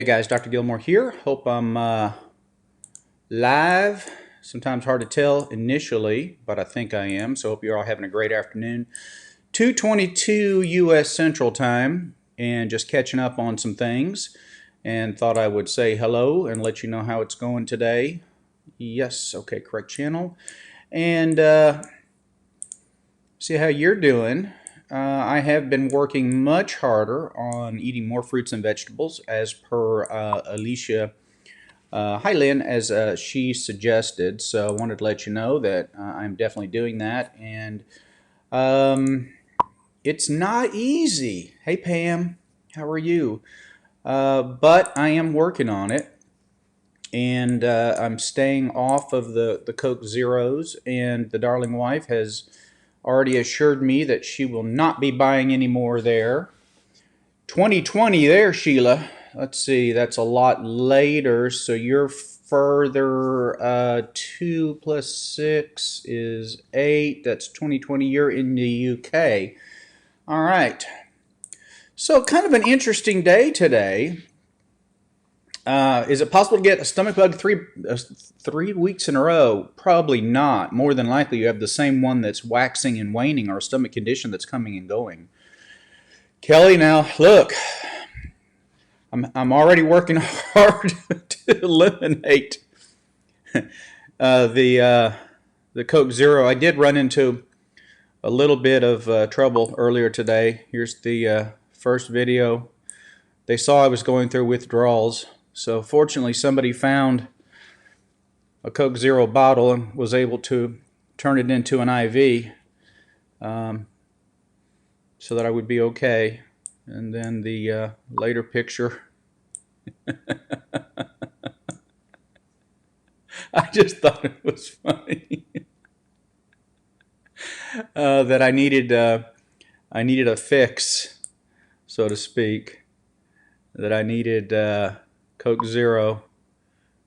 Hey guys, Dr. Gilmore here. Hope I'm live. Sometimes hard to tell initially, but I think I am. So hope you're all having a great afternoon. 2:22 U.S. Central Time, and just catching up on some things. And thought I would say hello and let you know how it's going today. Yes, okay, correct channel. And see how you're doing. I have been working much harder on eating more fruits and vegetables as per Alicia Lynn, as she suggested. So I wanted to let you know that I'm definitely doing that. And it's not easy. Hey, Pam, how are you? But I am working on it. And I'm staying off of the Coke Zeros. And the darling wife has already assured me that she will not be buying any more there. 2020 there, Sheila. Let's see, that's a lot later, so you're further. 2 plus 6 is 8. That's 2020. You're in the UK. All right. So kind of an interesting day today. Is it possible to get a stomach bug 3 weeks in a row? Probably not. More than likely, you have the same one that's waxing and waning, or a stomach condition that's coming and going. Kelly, now look, I'm already working hard to eliminate the Coke Zero. I did run into a little bit of trouble earlier today. Here's the first video. They saw I was going through withdrawals, so fortunately somebody found a Coke Zero bottle and was able to turn it into an IV, so that I would be okay. And then the later picture, I just thought it was funny that I needed a fix, so to speak. That I needed Coke Zero,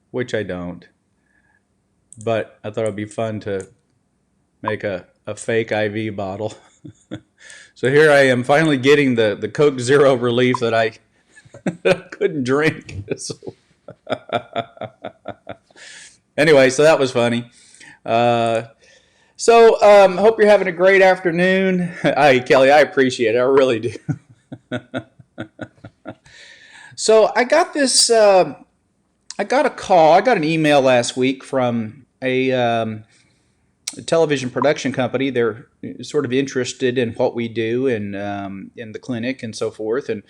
which I don't. But I thought it'd be fun to make a fake IV bottle. So here I am, finally getting the Coke Zero relief that I couldn't drink. So anyway, so that was funny. Hope you're having a great afternoon. Hi, Kelly, I appreciate it. I really do. So I got this. I got a call. I got an email last week from a television production company. They're sort of interested in what we do and in the clinic and so forth. And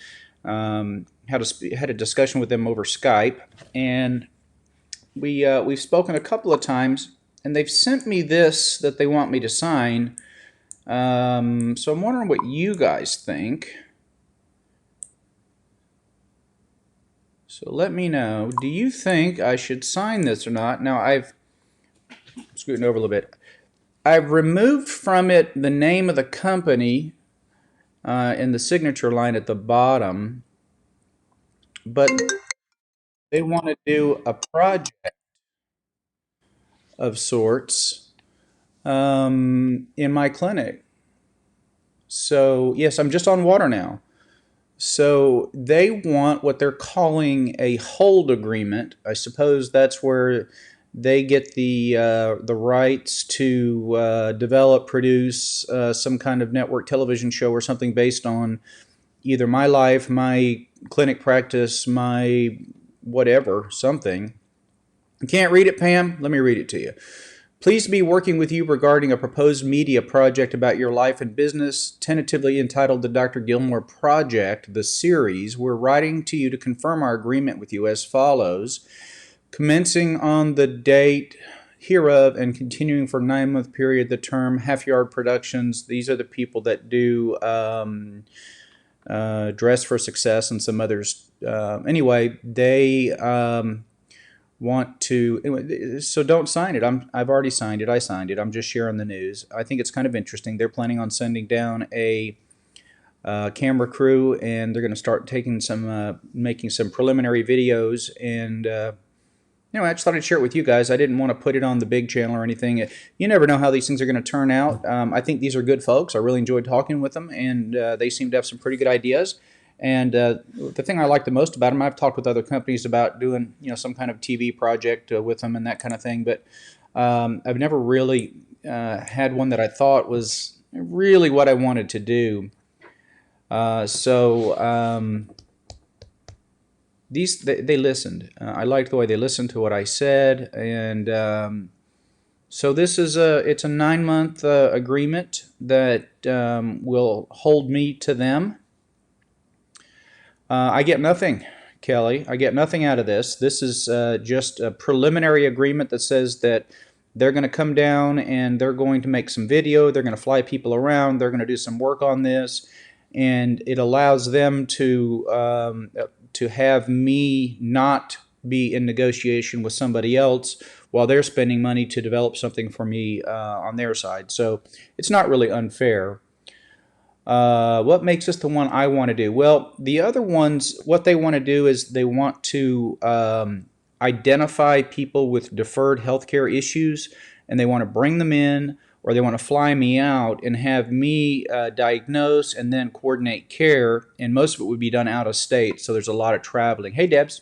had a discussion with them over Skype. And we've spoken a couple of times. And they've sent me this that they want me to sign. So I'm wondering what you guys think. So let me know. Do you think I should sign this or not? Now I've scooting over a little bit. I've removed from it the name of the company in the signature line at the bottom, but they want to do a project of sorts in my clinic. So yes, I'm just on water now. So they want what they're calling a hold agreement. I suppose that's where they get the rights to develop, produce some kind of network television show or something based on either my life, my clinic practice, my whatever, something. You can't read it, Pam? Let me read it to you. Pleased to be working with you regarding a proposed media project about your life and business, tentatively entitled the Dr. Gilmore Project, the series. We're writing to you to confirm our agreement with you as follows. Commencing on the date hereof and continuing for a 9-month period, the term Half Yard Productions. These are the people that do Dress for Success and some others. Anyway, they want to. Anyway, so don't sign it. I've already signed it. I signed it. I'm just sharing the news. I think it's kind of interesting. They're planning on sending down a camera crew, and they're going to start taking some, making some preliminary videos. And I just thought I'd share it with you guys. I didn't want to put it on the big channel or anything. You never know how these things are going to turn out. I think these are good folks. I really enjoyed talking with them, and they seem to have some pretty good ideas. And the thing I like the most about them, I've talked with other companies about doing, some kind of TV project with them and that kind of thing, but I've never really had one that I thought was really what I wanted to do. So they listened. I liked the way they listened to what I said, and so it's a 9-month agreement that will hold me to them. I get nothing, Kelly. I get nothing out of this. This is just a preliminary agreement that says that they're going to come down and they're going to make some video. They're going to fly people around. They're going to do some work on this, and it allows them to have me not be in negotiation with somebody else while they're spending money to develop something for me on their side. So it's not really unfair. What makes this the one I want to do? Well, the other ones, what they want to do is they want to identify people with deferred healthcare issues, and they want to bring them in, or they want to fly me out and have me diagnose and then coordinate care, and most of it would be done out of state, so there's a lot of traveling. Hey, Debs.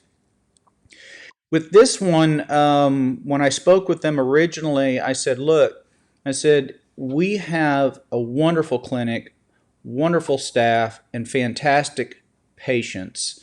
With this one, when I spoke with them originally, I said, look, we have a wonderful clinic, wonderful staff, and fantastic patients.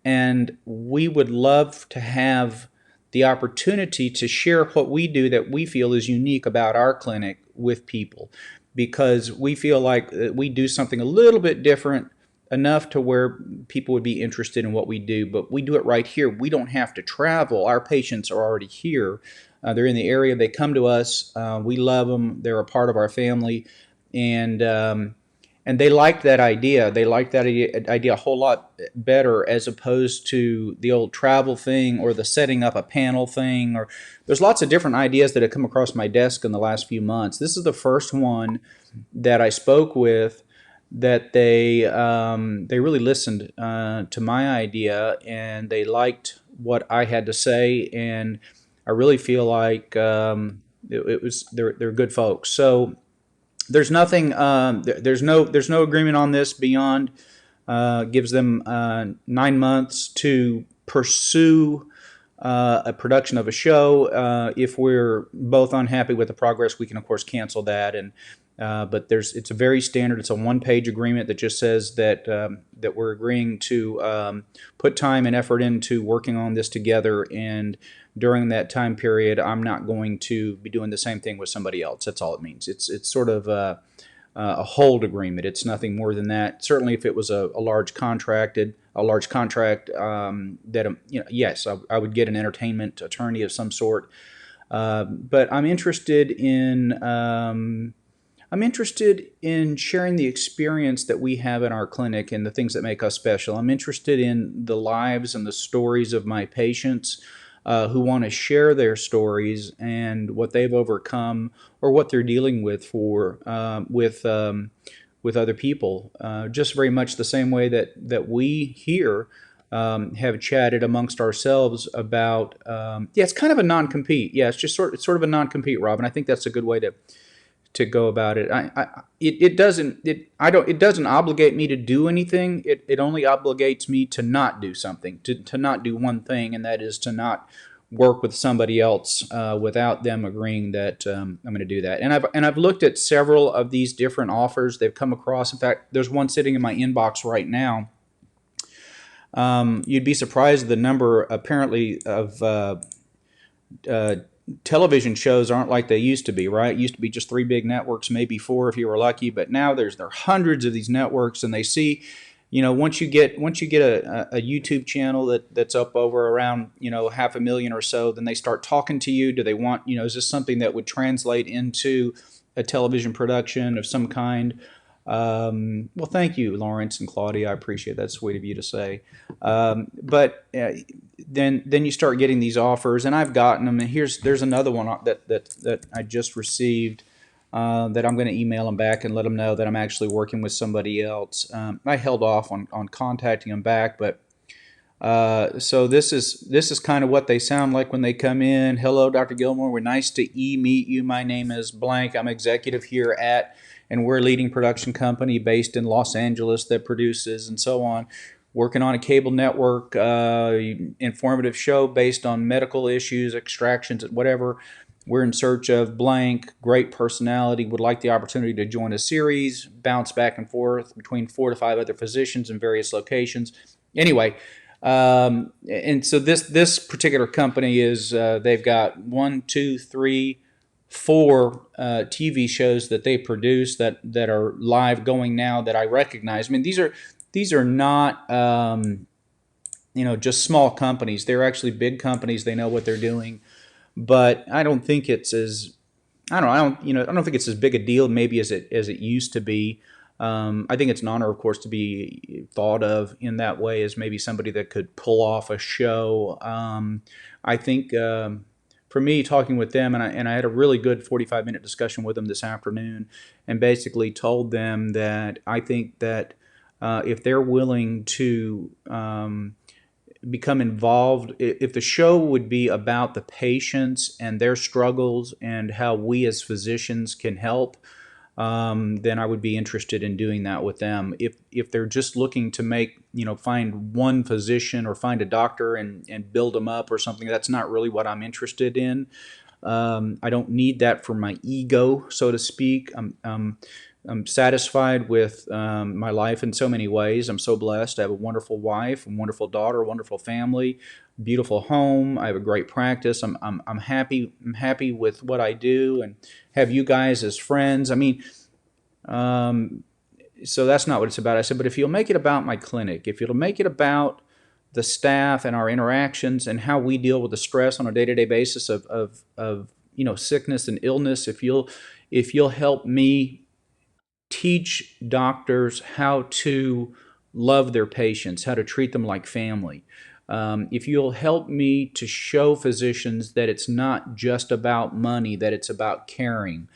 And we would love to have the opportunity to share what we do that we feel is unique about our clinic with people, because we feel like we do something a little bit different, enough to where people would be interested in what we do, but we do it right here. We don't have to travel. Our patients are already here. They're in the area. They come to us. We love them. They're a part of our family, and they liked that idea. They liked that idea a whole lot better, as opposed to the old travel thing or the setting up a panel thing. Or there's lots of different ideas that have come across my desk in the last few months. This is the first one that I spoke with that they really listened to my idea, and they liked what I had to say, and I really feel like they're good folks. So there's nothing, there's no agreement on this beyond gives them 9 months to pursue a production of a show. If we're both unhappy with the progress, we can of course cancel that. And but it's a very standard. It's a 1-page agreement that just says that that we're agreeing to put time and effort into working on this together, and during that time period, I'm not going to be doing the same thing with somebody else. That's all it means. It's sort of a hold agreement. It's nothing more than that. Certainly, if it was a large contract, that yes, I would get an entertainment attorney of some sort. But I'm interested in sharing the experience that we have in our clinic and the things that make us special. I'm interested in the lives and the stories of my patients who want to share their stories and what they've overcome or what they're dealing with with other people. Just very much the same way that we here have chatted amongst ourselves about. It's kind of a non-compete. Yeah, it's sort of a non-compete, Rob, and I think that's a good way to go about it. It doesn't obligate me to do anything. It only obligates me to not do something, to not do one thing, and that is to not work with somebody else without them agreeing that I'm going to do that. And I've looked at several of these different offers they've come across. In fact, there's one sitting in my inbox right now. You'd be surprised at the number, apparently, of television shows aren't like they used to be, right? It used to be just 3 big networks, maybe 4 if you were lucky, but now there are hundreds of these networks, and they see, once you get a YouTube channel that's up over around 500,000 or so, then they start talking to you. Do they want, is this something that would translate into a television production of some kind? Well, thank you, Lawrence and Claudia. I appreciate that. Sweet of you to say. But then you start getting these offers, and I've gotten them. And there's another one that I just received that I'm going to email them back and let them know that I'm actually working with somebody else. I held off on contacting them back, but so this is kind of what they sound like when they come in. Hello, Dr. Gilmore. We're nice to meet you. My name is blank. I'm executive here and we're a leading production company based in Los Angeles that produces and so on. working on a cable network, informative show based on medical issues, extractions, whatever. We're in search of blank, great personality, would like the opportunity to join a series, bounce back and forth between 4 to 5 other physicians in various locations. Anyway, and so this particular company is they've got one, two, three, four TV shows that they produce that are live going now that I recognize. I mean, these are not just small companies. They're actually big companies. They know what they're doing, but I don't think it's as I don't think it's as big a deal maybe as it used to be. I think it's an honor, of course, to be thought of in that way as maybe somebody that could pull off a show. I think for me, talking with them, and I had a really good 45-minute discussion with them this afternoon, and basically told them that I think that if they're willing to become involved, if the show would be about the patients and their struggles and how we as physicians can help, then I would be interested in doing that with them. If they're just looking to find one physician or find a doctor and build them up or something, that's not really what I'm interested in. I don't need that for my ego, so to speak. I'm satisfied with my life in so many ways. I'm so blessed. I have a wonderful wife, a wonderful daughter, a wonderful family, beautiful home. I have a great practice. I'm happy. I'm happy with what I do, and have you guys as friends. I mean, so that's not what it's about. I said, but if you'll make it about my clinic, if you'll make it about the staff and our interactions and how we deal with the stress on a day-to-day basis of sickness and illness, if you'll help me teach doctors how to love their patients, how to treat them like family. If you'll help me to show physicians that it's not just about money, that it's about caring.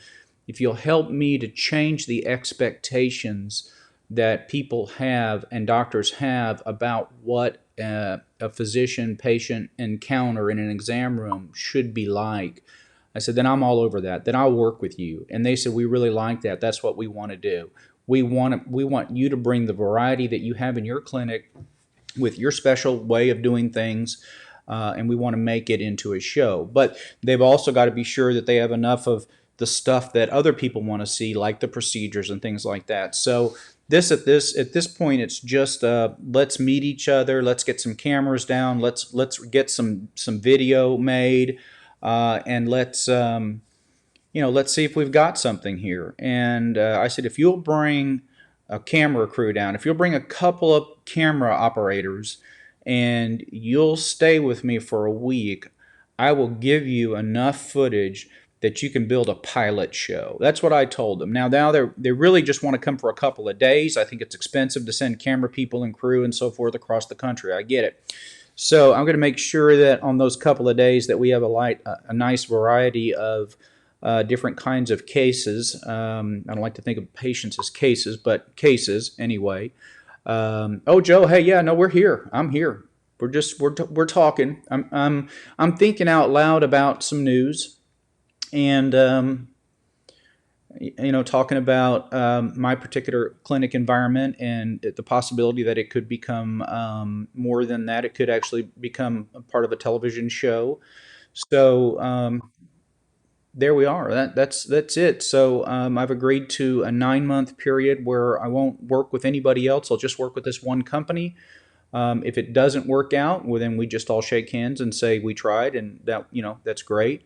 If you'll help me to change the expectations that people have and doctors have about what a physician-patient encounter in an exam room should be like, I said, then I'm all over that. Then I'll work with you. And they said, we really like that. That's what we want to do. We want you to bring the variety that you have in your clinic with your special way of doing things, and we want to make it into a show. But they've also got to be sure that they have enough of the stuff that other people want to see, like the procedures and things like that. So at this point, it's just let's meet each other. Let's get some cameras down. Let's get some video made. And let's see if we've got something here. And I said, if you'll bring a camera crew down, if you'll bring a couple of camera operators, and you'll stay with me for a week, I will give you enough footage that you can build a pilot show. That's what I told them. Now they really just want to come for a couple of days. I think it's expensive to send camera people and crew and so forth across the country. I get it. So I'm going to make sure that on those couple of days that we have a nice variety of different kinds of cases. I don't like to think of patients as cases, but cases anyway. Oh, Joe, hey, yeah, no, we're here. I'm here. We're talking. I'm thinking out loud about some news, and talking about my particular clinic environment and the possibility that it could become more than that. It could actually become a part of a television show. So there we are. That's it. So I've agreed to a 9-month period where I won't work with anybody else. I'll just work with this one company. If it doesn't work out, well, then we just all shake hands and say we tried, and that's great.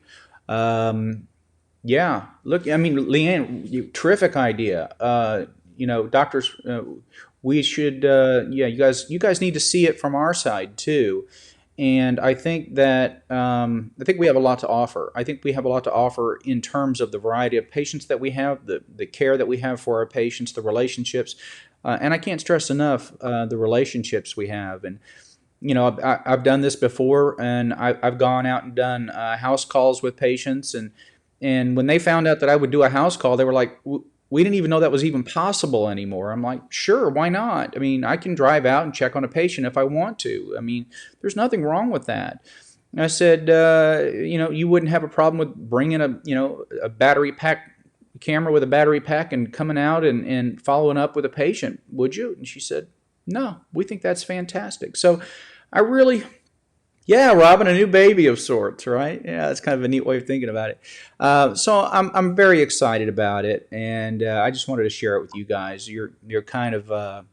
Yeah, look, I mean, Leanne, terrific idea. Doctors, we should, yeah, you guys need to see it from our side too. And I think that I think we have a lot to offer. I think we have a lot to offer in terms of the variety of patients that we have, the care that we have for our patients, the relationships, and I can't stress enough the relationships we have. And I've done this before, and I've gone out and done house calls with patients, and when they found out that I would do a house call, they were like, we didn't even know that was even possible anymore. I'm like, sure, why not? I mean, I can drive out and check on a patient if I want to. I mean, there's nothing wrong with that. And I said, you wouldn't have a problem with bringing a battery pack camera with a battery pack and coming out and following up with a patient, would you? And she said, No, we think that's fantastic. So I really, yeah, Robin, a new baby of sorts, right? Yeah, that's kind of a neat way of thinking about it. So I'm very excited about it, and I just wanted to share it with you guys. You're kind of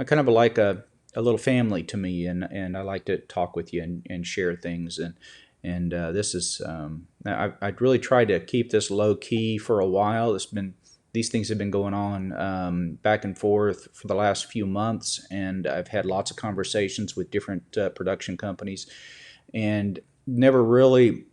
kind of like a little family to me, and I like to talk with you and share things. And this is I'd really tried to keep this low key for a while. It's been these things have been going on back and forth for the last few months, and I've had lots of conversations with different production companies, and never really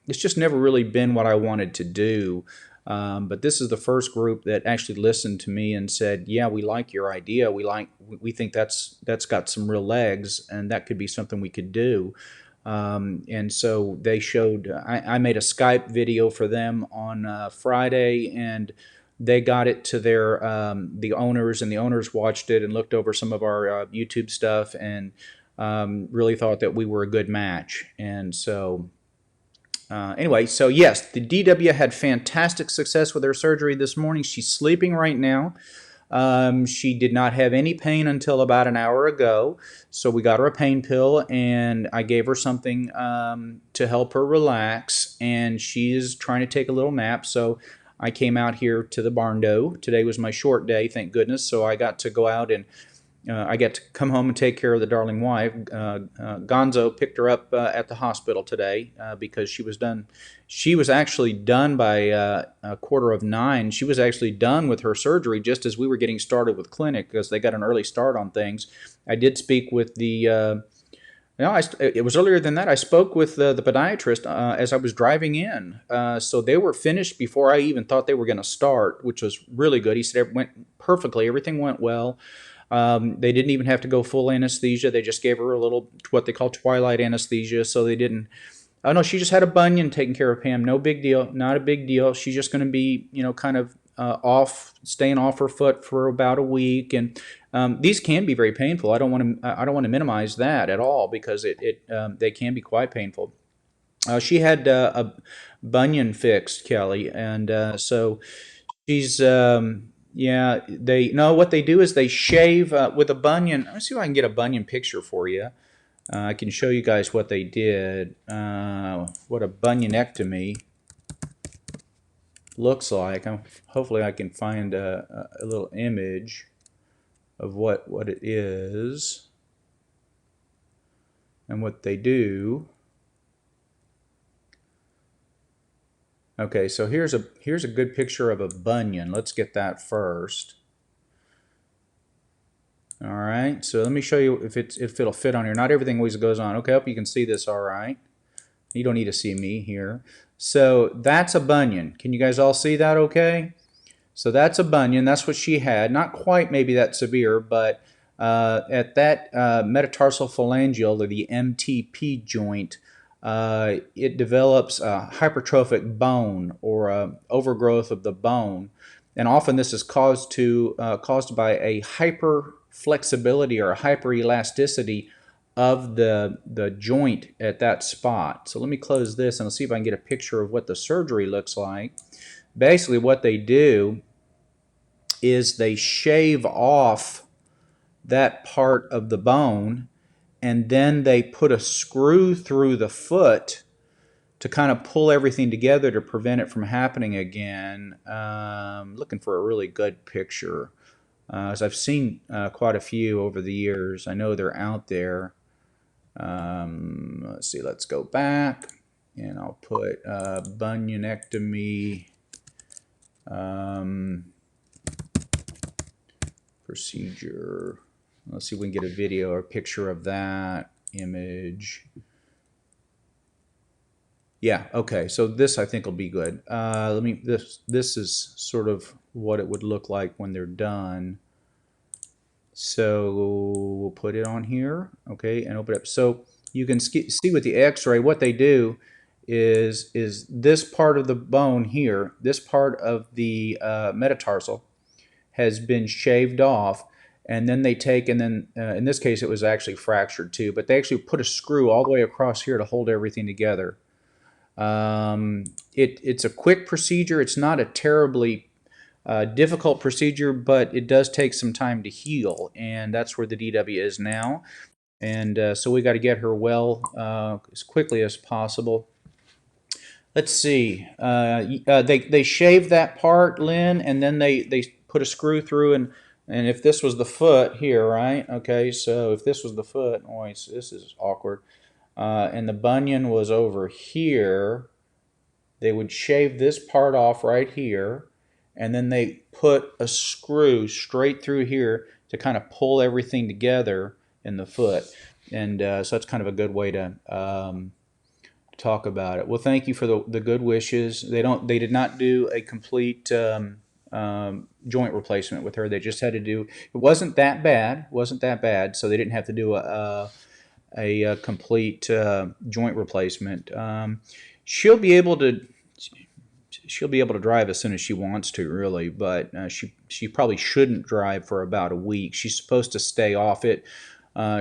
it's just never really been what I wanted to do. But this is the first group that actually listened to me and said, "Yeah, we like your idea. We think that's got some real legs, and that could be something we could do." And so they showed. I made a Skype video for them on Friday, and they got it to their the owners, and the owners watched it and looked over some of our YouTube stuff, and really thought that we were a good match. And so anyway, so yes, the DW had fantastic success with her surgery this morning. She's sleeping right now. She did not have any pain until about an hour ago. So we got her a pain pill, and I gave her something to help her relax. And she is trying to take a little nap. So I came out here to the barn dough. Today was my short day, thank goodness. So I got to go out and I get to come home and take care of the darling wife. Gonzo picked her up at the hospital today because she was done. She was actually done by a quarter of 9. She was actually done with her surgery just as we were getting started with clinic because they got an early start on things. I did speak with the. No, it was earlier than that. I spoke with the podiatrist as I was driving in. So they were finished before I even thought they were going to start, which was really good. He said it went perfectly. Everything went well. They didn't even have to go full anesthesia. They just gave her a little, what they call twilight anesthesia. So they didn't, oh no, she just had a bunion taken care of, Pam. No big deal. Not a big deal. She's just going to be, kind of staying off her foot for about a week. And these can be very painful. I don't want to minimize that at all because they can be quite painful. She had a bunion fixed, Kelly, and so she's yeah. They no. What they do is they shave with a bunion. Let me see if I can get a bunion picture for you. I can show you guys what they did. What a bunionectomy looks like. Hopefully, I can find a little image of what it is and what they do. Okay, so here's a good picture of a bunion. Let's get that first. All right, so let me show you if it'll fit on here. Not everything always goes on. Okay, I hope you can see this all right. You don't need to see me here. So that's a bunion. Can you guys all see that okay? So that's a bunion. That's what she had. Not quite maybe that severe, but at that metatarsal phalangeal, or the MTP joint, it develops a hypertrophic bone or overgrowth of the bone, and often this is caused by a hyperflexibility or a hyperelasticity of the joint at that spot. So let me close this and I'll see if I can get a picture of what the surgery looks like. Basically, what they do is they shave off that part of the bone, and then they put a screw through the foot to kind of pull everything together to prevent it from happening again. Looking for a really good picture, as I've seen quite a few over the years. I know they're out there. Let's see, let's go back, and I'll put bunionectomy procedure. Let's see if we can get a video or a picture of that image. Yeah, okay, so this I think will be good. This is sort of what it would look like when they're done. So we'll put it on here, okay, and open it up. So you can see with the x-ray what they do is this part of the bone here, this part of the metatarsal has been shaved off, and then they take, and then in this case it was actually fractured too, but they actually put a screw all the way across here to hold everything together. It's a quick procedure. It's not a terribly Difficult procedure, but it does take some time to heal, and that's where the DW is now. And so we got to get her well as quickly as possible. Let's see. They shaved that part, Lynn, and then they put a screw through, and if this was the foot here, right? Okay, so if this was the foot, oh, this is awkward. And the bunion was over here, they would shave this part off right here, and then they put a screw straight through here to kind of pull everything together in the foot. And so that's kind of a good way to talk about it. Well, thank you for the good wishes. They did not do a complete joint replacement with her. They just had to do. It wasn't that bad. So they didn't have to do a complete joint replacement. She'll be able to drive as soon as she wants to, really, but she probably shouldn't drive for about a week. She's supposed to stay off it.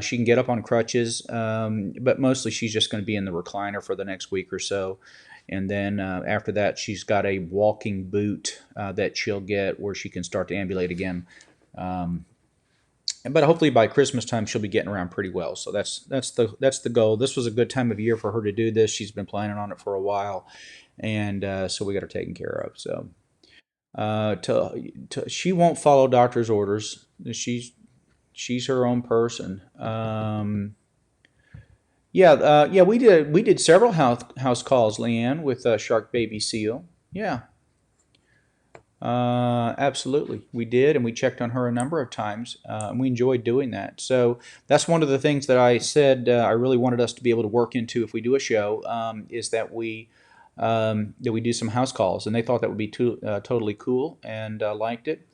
She can get up on crutches, but mostly she's just going to be in the recliner for the next week or so. And then after that, she's got a walking boot that she'll get where she can start to ambulate again. But hopefully by Christmas time, she'll be getting around pretty well. So that's the goal. This was a good time of year for her to do this. She's been planning on it for a while, and so we got her taken care of. So she won't follow doctor's orders. She's her own person. Yeah, we did several house calls, Leanne, with Shark Baby Seal. Yeah, absolutely, we did, and we checked on her a number of times, and we enjoyed doing that. So that's one of the things that I said I really wanted us to be able to work into if we do a show, is that we do some house calls, and they thought that would be totally cool and liked it.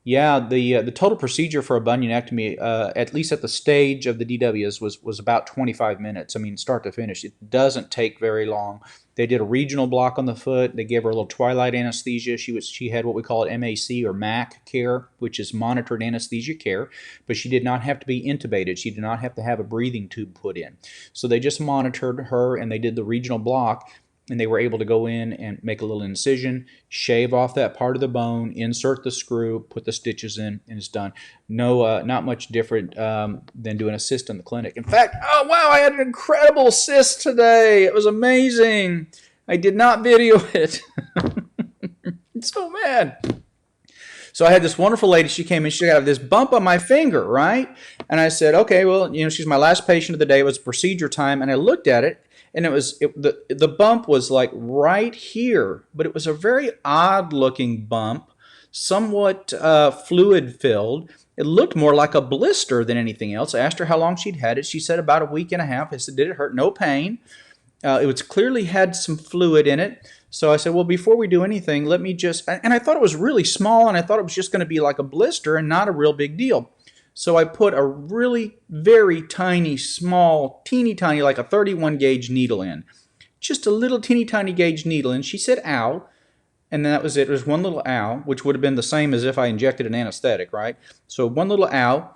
Yeah, the total procedure for a bunionectomy, at least at the stage of the DWs, was about 25 minutes. I mean, start to finish. It doesn't take very long. They did a regional block on the foot. They gave her a little twilight anesthesia. She had what we call it MAC or MAC care, which is monitored anesthesia care, but she did not have to be intubated. She did not have to have a breathing tube put in. So they just monitored her, and they did the regional block, and they were able to go in and make a little incision, shave off that part of the bone, insert the screw, put the stitches in, and it's done. No, not much different than doing a cyst in the clinic. In fact, oh wow, I had an incredible cyst today. It was amazing. I did not video it. I'm so mad. So I had this wonderful lady. She came in. She got this bump on my finger, right? And I said, okay, well, she's my last patient of the day. It was procedure time, and I looked at it. And the bump was like right here, but it was a very odd looking bump, somewhat fluid filled. It looked more like a blister than anything else. I asked her how long she'd had it. She said about a week and a half. I said, did it hurt? No pain. It was clearly had some fluid in it. So I said, well, before we do anything, let me just, and I thought it was really small, and I thought it was just going to be like a blister and not a real big deal. So I put a really very tiny, small, teeny tiny, like a 31 gauge needle in. Just a little teeny tiny gauge needle in. She said, ow. And then that was it. It was one little ow, which would have been the same as if I injected an anesthetic, right? So one little ow.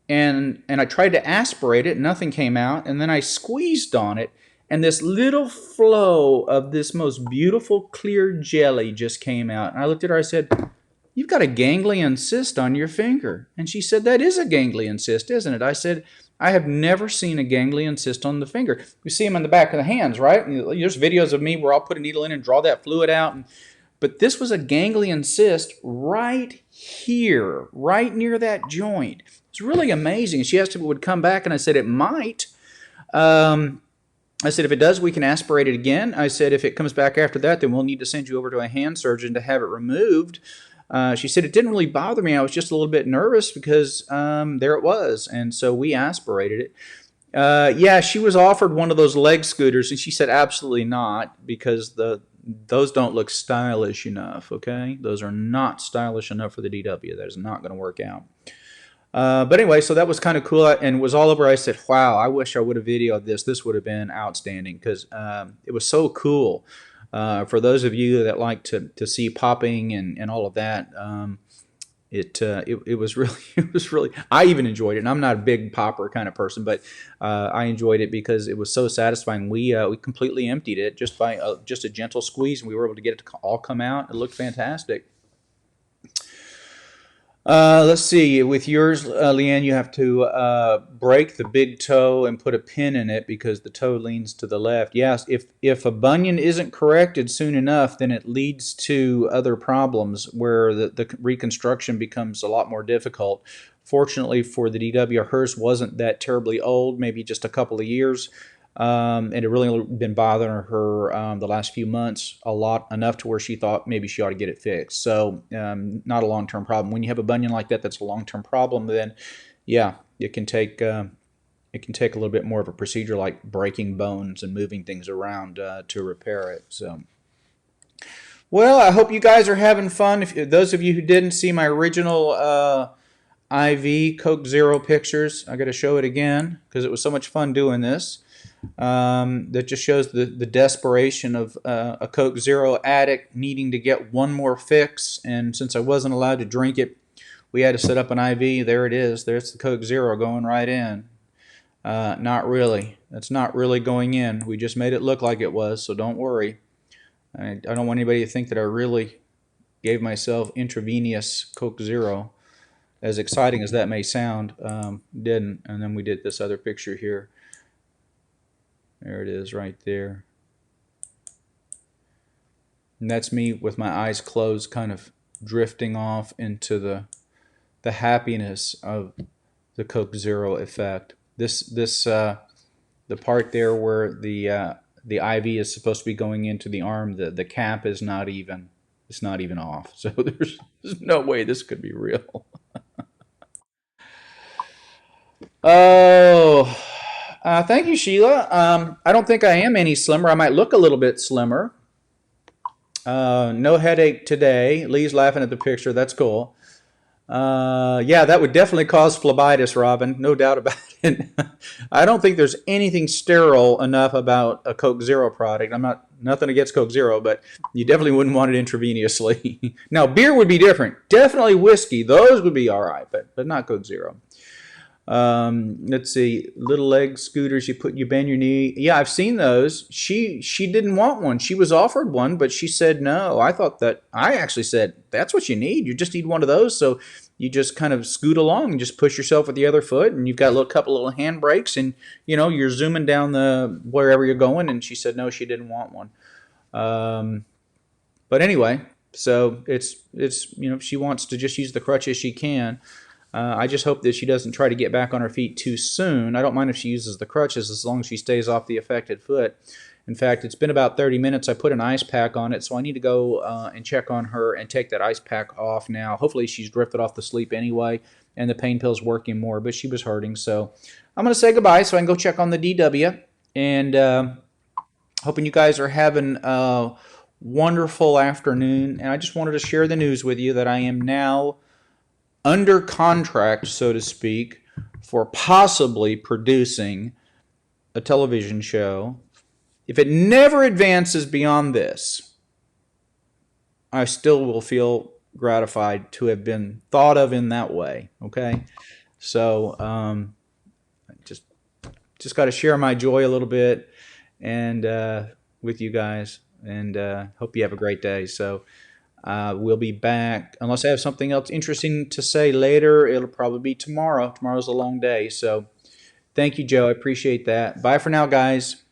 And I tried to aspirate it. Nothing came out. And then I squeezed on it. And this little flow of this most beautiful clear jelly just came out. And I looked at her. I said, you've got a ganglion cyst on your finger. And she said, that is a ganglion cyst, isn't it? I said, I have never seen a ganglion cyst on the finger. You see them on the back of the hands, right? There's videos of me where I'll put a needle in and draw that fluid out. But this was a ganglion cyst right here, right near that joint. It's really amazing. She asked if it would come back, and I said it might. I said, if it does, we can aspirate it again. I said, if it comes back after that, then we'll need to send you over to a hand surgeon to have it removed. She said it didn't really bother me. I was just a little bit nervous because there it was. And so we aspirated it. Yeah, she was offered one of those leg scooters, and she said absolutely not, because those don't look stylish enough, okay? Those are not stylish enough for the DW. That is not going to work out. But anyway, so that was kind of cool, and it was all over. I said, wow, I wish I would have videoed this. This would have been outstanding, because it was so cool. For those of you that like to see popping and all of that, it was really I even enjoyed it. And I'm not a big popper kind of person, but I enjoyed it because it was so satisfying. We completely emptied it just by just a gentle squeeze, and we were able to get it to all come out. It looked fantastic. Let's see. With yours, Leanne, you have to break the big toe and put a pin in it because the toe leans to the left. Yes, if a bunion isn't corrected soon enough, then it leads to other problems where the reconstruction becomes a lot more difficult. Fortunately for the DW, hers wasn't that terribly old, maybe just a couple of years. And it really been bothering her the last few months a lot, enough to where she thought maybe she ought to get it fixed. So not a long-term problem. When you have a bunion like that, that's a long-term problem. Then, yeah, it can take a little bit more of a procedure like breaking bones and moving things around to repair it. So. Well, I hope you guys are having fun. If those of you who didn't see my original IV Coke Zero pictures, I got to show it again because it was so much fun doing this. That just shows the desperation of a Coke Zero addict needing to get one more fix. And since I wasn't allowed to drink it, we had to set up an IV. There it is. There's the Coke Zero going right in. Not really. That's not really going in. We just made it look like it was, so don't worry. I don't want anybody to think that I really gave myself intravenous Coke Zero. As exciting as that may sound, didn't. And then we did this other picture here. There it is right there. And that's me with my eyes closed, kind of drifting off into the happiness of the Coke Zero effect. The part there where the IV is supposed to be going into the arm, the cap is not even, it's not even off. So there's no way this could be real. Oh, thank you, Sheila. I don't think I am any slimmer. I might look a little bit slimmer. No headache today. Lee's laughing at the picture. That's cool. Yeah, that would definitely cause phlebitis, Robin. No doubt about it. I don't think there's anything sterile enough about a Coke Zero product. I'm not nothing against Coke Zero, but you definitely wouldn't want it intravenously. Now, beer would be different. Definitely whiskey. Those would be all right, but not Coke Zero. Let's see, little leg scooters. You bend your knee. Yeah, I've seen those. She didn't want one. She was offered one, but she said no. I actually said that's what you need. You just need one of those. So you just kind of scoot along and just push yourself with the other foot, and you've got a couple little hand brakes, and you're zooming down the wherever you're going. And she said no, she didn't want one. But anyway, so it's she wants to just use the crutch as she can. I just hope that she doesn't try to get back on her feet too soon. I don't mind if she uses the crutches as long as she stays off the affected foot. In fact, it's been about 30 minutes. I put an ice pack on it, so I need to go and check on her and take that ice pack off now. Hopefully she's drifted off to sleep anyway, and the pain pill's working more, but she was hurting. So I'm going to say goodbye so I can go check on the DW. And hoping you guys are having a wonderful afternoon. And I just wanted to share the news with you that I am now under contract, so to speak, for possibly producing a television show. If it never advances beyond this, I still will feel gratified to have been thought of in that way. Okay, so just got to share my joy a little bit and with you guys, and hope you have a great day. So. We'll be back. Unless I have something else interesting to say later, it'll probably be tomorrow. Tomorrow's a long day. So thank you, Joe. I appreciate that. Bye for now, guys.